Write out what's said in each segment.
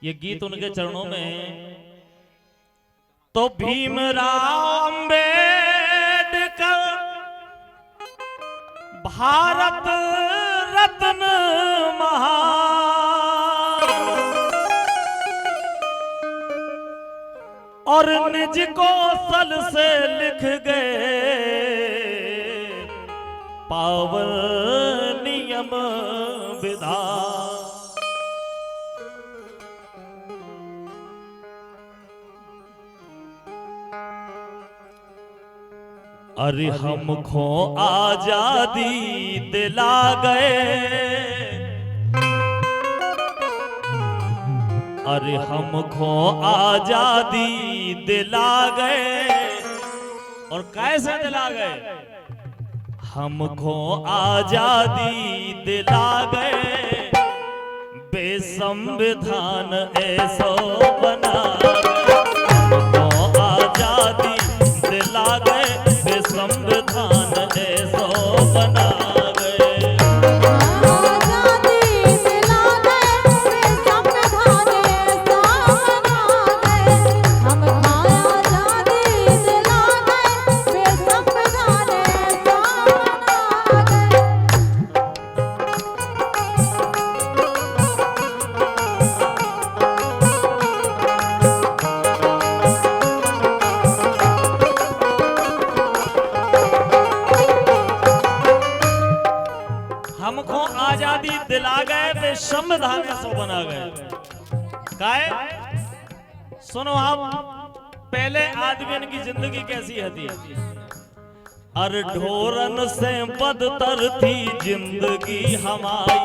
ये गीत उनके चरणों में है। तो भीमराव अंबेडकर भारत रत्न महान और निज कौशल से लिख गए पावन नियम विधान। अरे हमको आजादी दिला गए, अरे हमको आजादी दिला गए। और कैसे दिला गए? हमको आजादी दिला गए, बेसंविधान ऐसो बना गए। हमको आजादी दिला गए, संविधान ऐसो बना गए। आजादी दिला गए, संविधान ऐसो बना गए। हम आजादी दिला गए, संविधान ऐसो हमको आजादी दिला गए, वे संविधान ऐसो बना गए। काहे? सुनो आप, पहले आदमी की जिंदगी कैसी थी? अरे ढोरन से बदतर थी जिंदगी हमारी,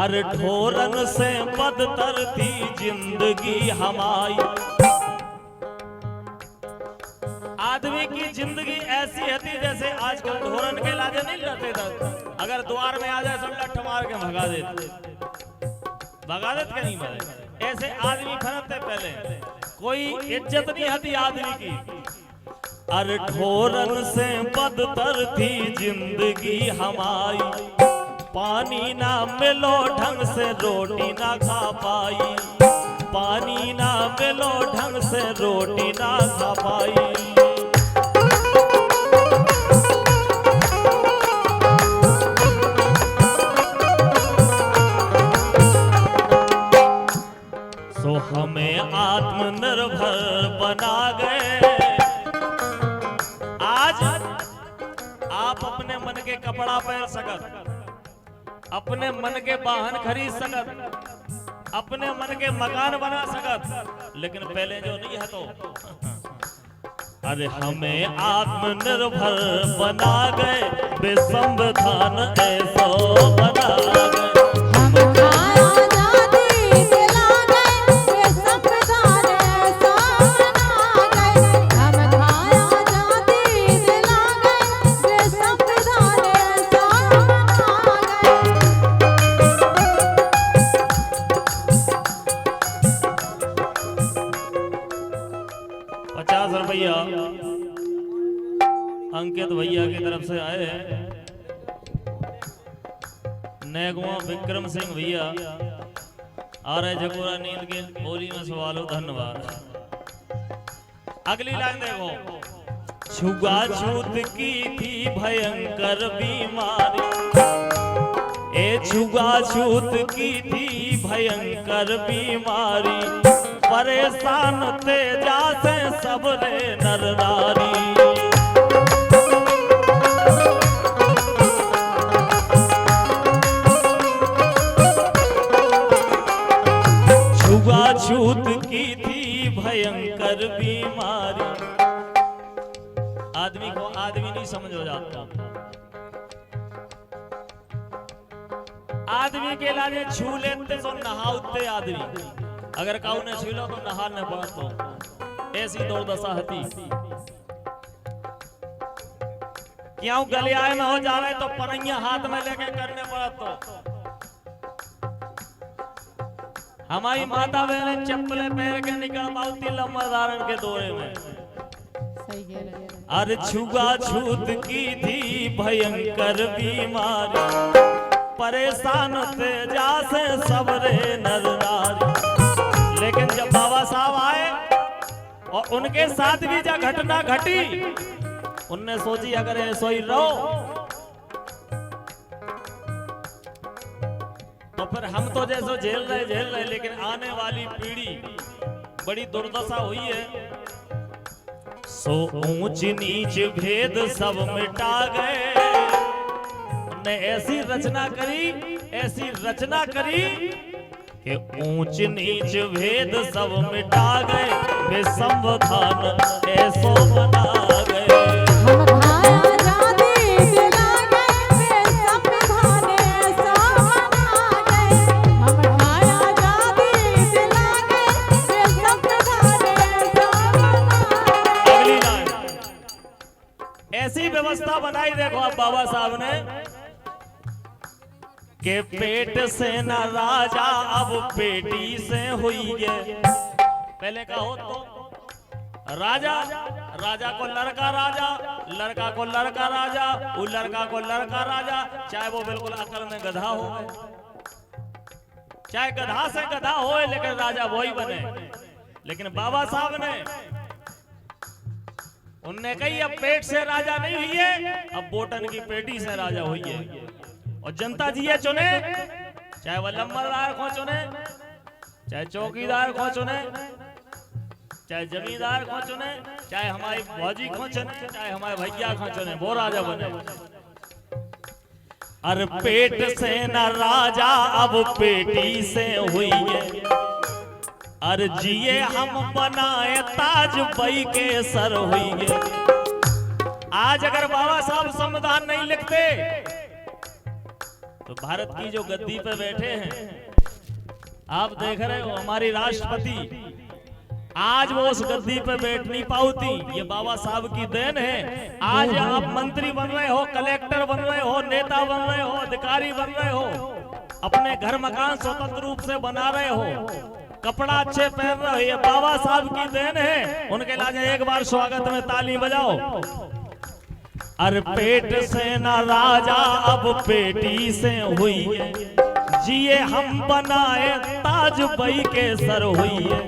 अरे ढोरन से बदतर थी जिंदगी हमारी। आदमी की जिंदगी ऐसी थी जैसे आजकल ढोरन के लाजे नहीं रहते थे। अगर द्वार में आ जाए सब लठ मार के भगा देते के नहीं भाई। ऐसे आदमी फरते पहले, कोई इज्जत नहीं थी आदमी की। अरे ढोरन से बदतर थी जिंदगी हमारी, पानी ना मिलो ढंग से रोटी ना खा पाई, पानी ना मिलो ढंग से रोटी ना खा पाई। तो हमें आत्मनिर्भर बना गए। आज आप अपने मन के कपड़ा पहन सकत, अपने मन के वाहन खरीद सकत, अपने मन के मकान बना सकत, लेकिन पहले जो नहीं है तो अरे हमें आत्मनिर्भर बना गए, वे संविधान ऐसो बना गए। रुपया अंकित भैया की तरफ से आए हैं। नेगवा विक्रम सिंह भैया आ रहे जगोरा नींद के बोली में सवालों। धन्यवाद। अगली लाइन देखो। छुआछूत की थी भयंकर बीमारी, ए छुआछूत की थी भयंकर बीमारी, परेशान थे जासे सबरे नर नारी। छुआछूत की थी भयंकर बीमारी। आदमी को आदमी नहीं समझ हो जाता। आदमी के लाने छू लेते तो नहाते आदमी, अगर काऊ ने छू लो तो नहा न पातो। ऐसी दुर्दशा थी। क्यों गलियाए में हो जावे तो परैया हाथ में लेके करने पड़ा। तो हमारी माता बहन चप्पले पहन के निकल पाती लंबा धारण के दौरे में। अरे छुआछूत की थी भयंकर बीमारी, परेशान थे जासे सबरे नर नारी। उनके साथ भी जब घटना घटी उनने सोची अगर ऐसा ही रहो तो फिर हम तो जैसे झेल रहे लेकिन आने वाली पीढ़ी बड़ी दुर्दशा हुई है। सो ऊंच नीच भेद सब मिटा गए, ने ऐसी रचना करी कि ऊंच नीच भेद सब मिटा गए, वे संविधान ऐसो बना गए। हम खाया आजादी दिला गए, वे संविधान ऐसा बना गए। हम खाया आजादी दिला गए, वे संविधान ऐसा बना गए। अगली लाइन ऐसी व्यवस्था बनाई देखो अब बाबा साहब ने के पेट से न राजा अब पेटी से हुई है। पहले का हो तो राजा को लड़का राजा, लड़का को लड़का राजा, वो लड़का को लड़का राजा, चाहे वो बिल्कुल अकल में गधा हो, चाहे गधा से गधा हो लेकिन राजा वही बने। लेकिन बाबा साहब ने उनने कही अब पेट से राजा नहीं हुई है, अब बोटन की पेटी से राजा हुई है। और जनता जी ये चुने, चाहे वह लंबरदार को चुने, चाहे चौकीदार को चुने, चाहे जमींदार को चुने, चाहे हमारी फौजी को चुने, चाहे हमारे भैया को चुने, वो राजा बने। अरे पेट से न राजा अब पेटी से हुई है, अरे जिए हम बनाए ताज बई के सर हुई है। आज अगर बाबा साहब संविधान नहीं लिखते तो भारत की जो गद्दी पे बैठे हैं आप देख रहे हो हमारी राष्ट्रपति, आज वो उस गद्दी पे बैठ नहीं पाती, ये बाबा साहब की देन है। आज आप मंत्री बन रहे हो, कलेक्टर बन रहे हो, नेता बन रहे हो, अधिकारी बन रहे हो, अपने घर मकान स्वतंत्र रूप से बना रहे हो, कपड़ा अच्छे पहन रहे हो, ये बाबा साहब की देन है। उनके लिए एक बार स्वागत में ताली बजाओ। अरे पेट से न राजा अब पेटी से हुई है, जिए हम बनाए ताज बई के सर हुई है।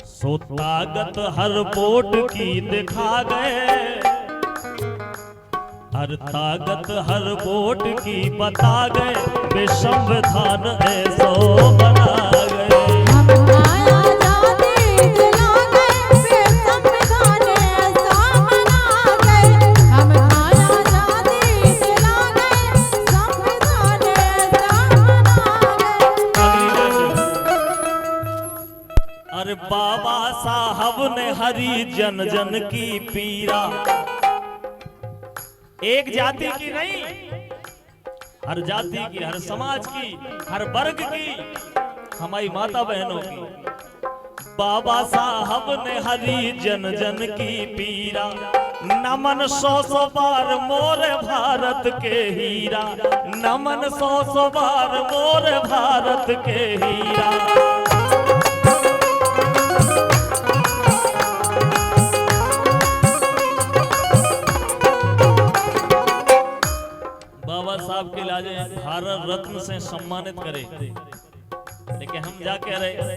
सो ताकत हर वोट की दिखा गए, हर ताकत हर वोट की बता गए, वे संविधान ऐसो बना गए। हम खाया आजादी दिला गए, वे संविधान ऐसा बना गए। हम खाया आजादी दिला गए, संविधान ऐसा बना गए। अरे बाबा साहब ने हरी जन जन की पीरा, एक जाति की नहीं, हर जाति की, हर समाज की, हर वर्ग की, हमारी माता बहनों की। बाबा साहब ने हरी जन जन की पीरा, नमन 100 बार मोर भारत के हीरा, नमन 100 बार मोर भारत के हीरा। बाबा साहब के लाजे भारत रत्न से सम्मानित करे, लेकिन हम जा कह रहे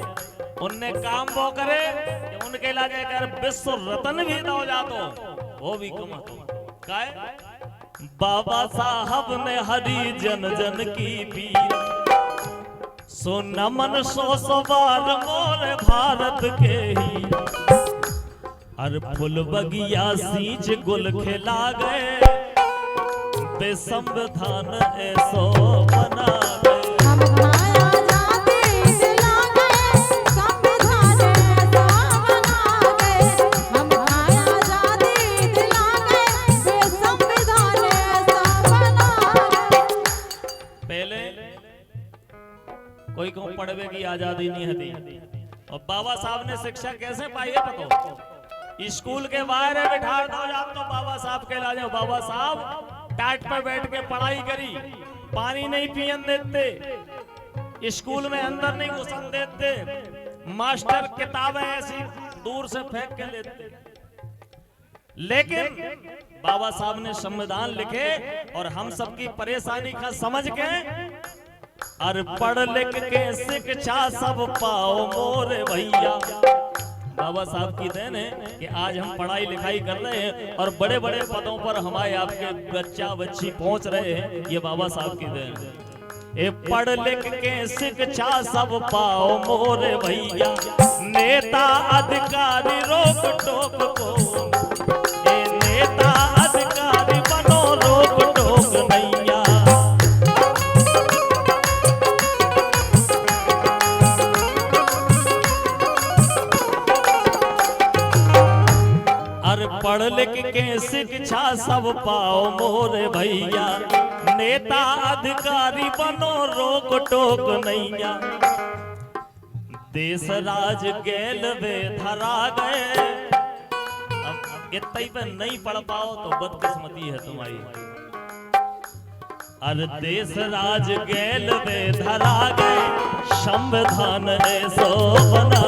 उनने काम वो करे कि उनके लाजे कर विश्व रत्न भी दो जातो वो भी कम काय। बाबा साहब ने हरी जन जन की पीर, सो नमन 100 बार मोर भारत के ही। हर फूल बगिया सींच गुल खिला गए, वे संविधान ऐसो बना गए। हम खाया आजादी दिला गए, संविधान ऐसा बना गए। हम खाया आजादी दिला गए, वे संविधान ऐसा बना गए। पहले कोई को पढ़वे की आजादी नहीं थी, और बाबा साहब ने शिक्षा कैसे पाई है बताओ। स्कूल के बाहर बैठा दो जाओ तो बाबा साहब के लाजे, बाबा साहब टाट पर बैठ के पढ़ाई करी, पानी नहीं पियन देते, स्कूल में अंदर नहीं घुसन देते, मास्टर किताबें ऐसी दूर से फेंक के लेते। लेकिन बाबा साहब ने संविधान लिखे और हम सबकी परेशानी का समझ के, और पढ़ लिख के शिक्षा सब पाओ मोरे भैया, बाबा साहब की देन है कि आज हम पढ़ाई लिखाई कर रहे हैं और बड़े बड़े पदों पर हमारे आपके बच्चा बच्ची पहुंच रहे हैं, ये बाबा साहब की देन है। ए पढ़ लिख के शिक्षा सब पाओ मोरे भैया, नेता अधिकारी रोक टोक को, ए नेता अधिकारी बनो रोक टोक नैया। अरे पढ़ लिख के शिक्षा सब पाओ मोरे भैया, नेता अधिकारी बनो रोक टोक नैया। देश राज गेल वे धरा गए, अब इतना पे नहीं पढ़ पाओ तो बदकिस्मती है तुम्हारी। अरे देश राज गेल वे धरा गए, संविधान ऐसो बना